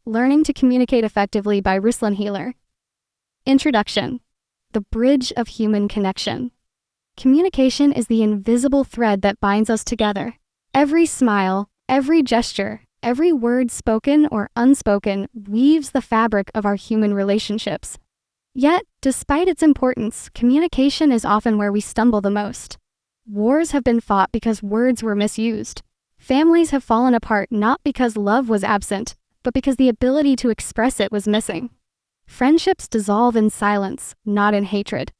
Learning to Communicate Effectively by Ruslan Healer. Introduction. The bridge of human connection. Communication is the invisible thread that binds us together. Every smile, every gesture, every word spoken or unspoken weaves the fabric of our human relationships. Yet, despite its importance, communication is often where we stumble the most. Wars have been fought because words were misused. Families have fallen apart not because love was absent, but because the ability to express it was missing. Friendships dissolve in silence, not in hatred.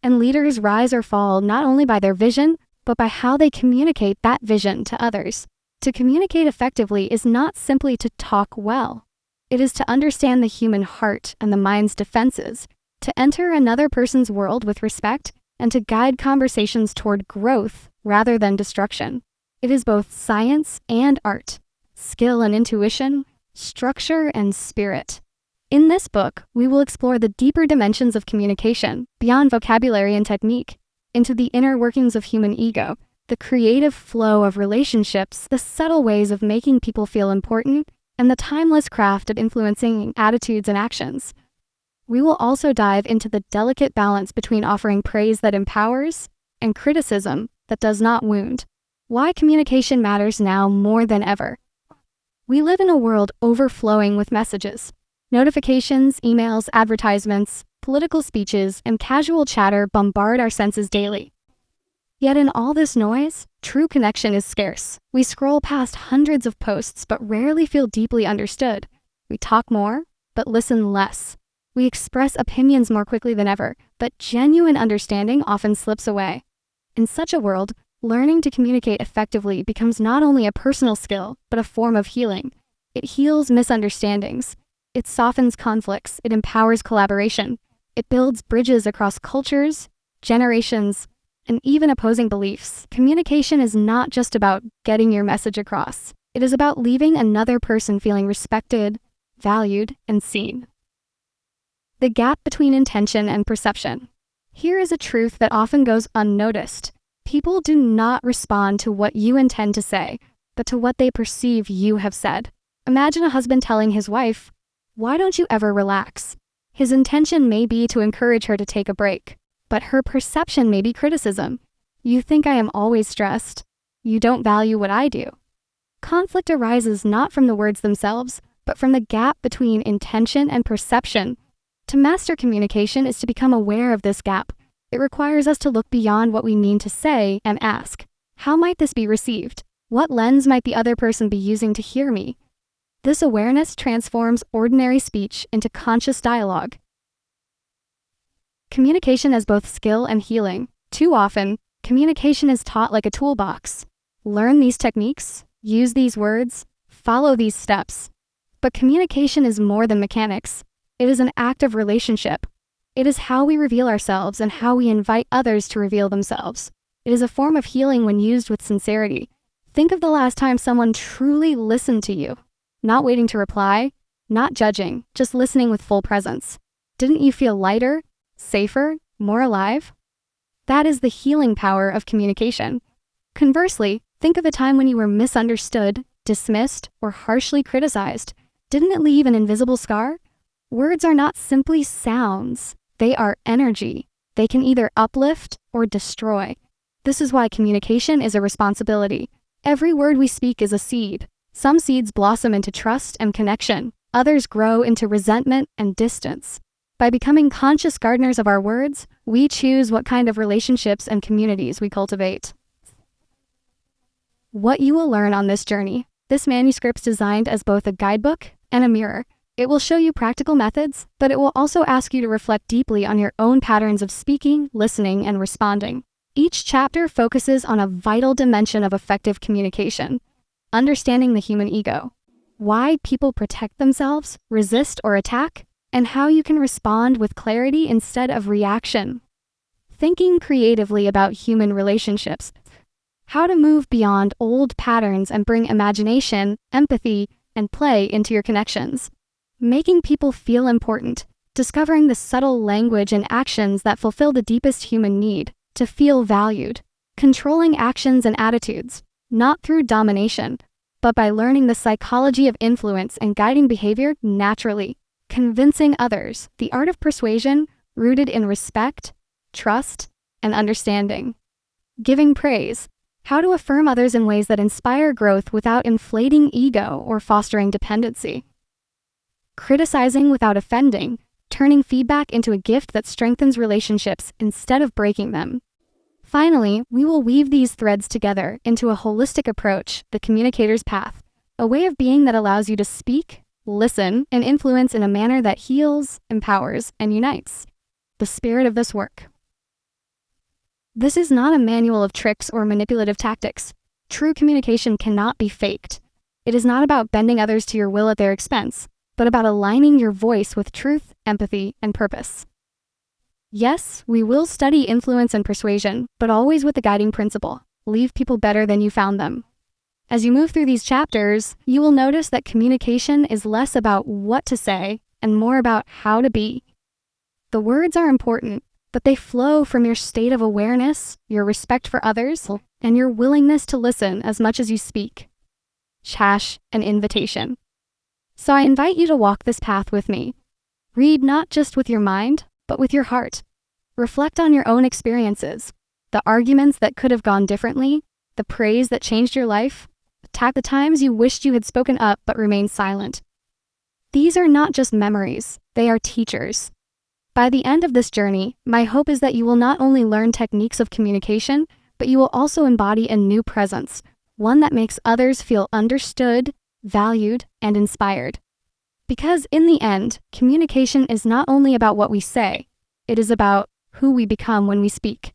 And leaders rise or fall not only by their vision, but by how they communicate that vision to others. To communicate effectively is not simply to talk well. It is to understand the human heart and the mind's defenses, to enter another person's world with respect, and to guide conversations toward growth rather than destruction. It is both science and art, skill and intuition, structure and spirit. In this book, we will explore the deeper dimensions of communication, beyond vocabulary and technique, into the inner workings of human ego, the creative flow of relationships, the subtle ways of making people feel important, and the timeless craft of influencing attitudes and actions. We will also dive into the delicate balance between offering praise that empowers and criticism that does not wound. Why communication matters now more than ever. We live in a world overflowing with messages. Notifications, emails, advertisements, political speeches, and casual chatter bombard our senses daily. Yet in all this noise, true connection is scarce. We scroll past hundreds of posts but rarely feel deeply understood. We talk more, but listen less. We express opinions more quickly than ever, but genuine understanding often slips away. In such a world, learning to communicate effectively becomes not only a personal skill, but a form of healing. It heals misunderstandings. It softens conflicts, it empowers collaboration, it builds bridges across cultures, generations, and even opposing beliefs. Communication is not just about getting your message across. It is about leaving another person feeling respected, valued, and seen. The gap between intention and perception. Here is a truth that often goes unnoticed. People do not respond to what you intend to say, but to what they perceive you have said. Imagine a husband telling his wife, "Why don't you ever relax?" His intention may be to encourage her to take a break, but her perception may be criticism. "You think I am always stressed. You don't value what I do." Conflict arises not from the words themselves, but from the gap between intention and perception. To master communication is to become aware of this gap. It requires us to look beyond what we mean to say and ask, how might this be received? What lens might the other person be using to hear me? This awareness transforms ordinary speech into conscious dialogue. Communication as both skill and healing. Too often, communication is taught like a toolbox. Learn these techniques, use these words, follow these steps. But communication is more than mechanics. It is an act of relationship. It is how we reveal ourselves and how we invite others to reveal themselves. It is a form of healing when used with sincerity. Think of the last time someone truly listened to you. Not waiting to reply, not judging, just listening with full presence. Didn't you feel lighter, safer, more alive? That is the healing power of communication. Conversely, think of a time when you were misunderstood, dismissed, or harshly criticized. Didn't it leave an invisible scar? Words are not simply sounds. They are energy. They can either uplift or destroy. This is why communication is a responsibility. Every word we speak is a seed. Some seeds blossom into trust and connection. Others grow into resentment and distance. By becoming conscious gardeners of our words, we choose what kind of relationships and communities we cultivate. What you will learn on this journey. This manuscript is designed as both a guidebook and a mirror. It will show you practical methods, but it will also ask you to reflect deeply on your own patterns of speaking, listening, and responding. Each chapter focuses on a vital dimension of effective communication. Understanding the human ego, why people protect themselves, resist, or attack, and how you can respond with clarity instead of reaction. Thinking creatively about human relationships, how to move beyond old patterns and bring imagination, empathy, and play into your connections. Making people feel important, discovering the subtle language and actions that fulfill the deepest human need, to feel valued. Controlling actions and attitudes, not through domination, but by learning the psychology of influence and guiding behavior naturally. Convincing others, the art of persuasion rooted in respect, trust, and understanding. Giving praise, how to affirm others in ways that inspire growth without inflating ego or fostering dependency. Criticizing without offending, turning feedback into a gift that strengthens relationships instead of breaking them. Finally, we will weave these threads together into a holistic approach, the communicator's path, a way of being that allows you to speak, listen, and influence in a manner that heals, empowers, and unites. The spirit of this work. This is not a manual of tricks or manipulative tactics. True communication cannot be faked. It is not about bending others to your will at their expense, but about aligning your voice with truth, empathy, and purpose. Yes, we will study influence and persuasion, but always with the guiding principle: leave people better than you found them. As you move through these chapters, you will notice that communication is less about what to say and more about how to be. The words are important, but they flow from your state of awareness, your respect for others, and your willingness to listen as much as you speak. An invitation. So I invite you to walk this path with me. Read not just with your mind, but with your heart. Reflect on your own experiences, the arguments that could have gone differently, the praise that changed your life, the times you wished you had spoken up but remained silent. These are not just memories, they are teachers. By the end of this journey, my hope is that you will not only learn techniques of communication, but you will also embody a new presence, one that makes others feel understood, valued, and inspired. Because in the end, communication is not only about what we say, it is about who we become when we speak.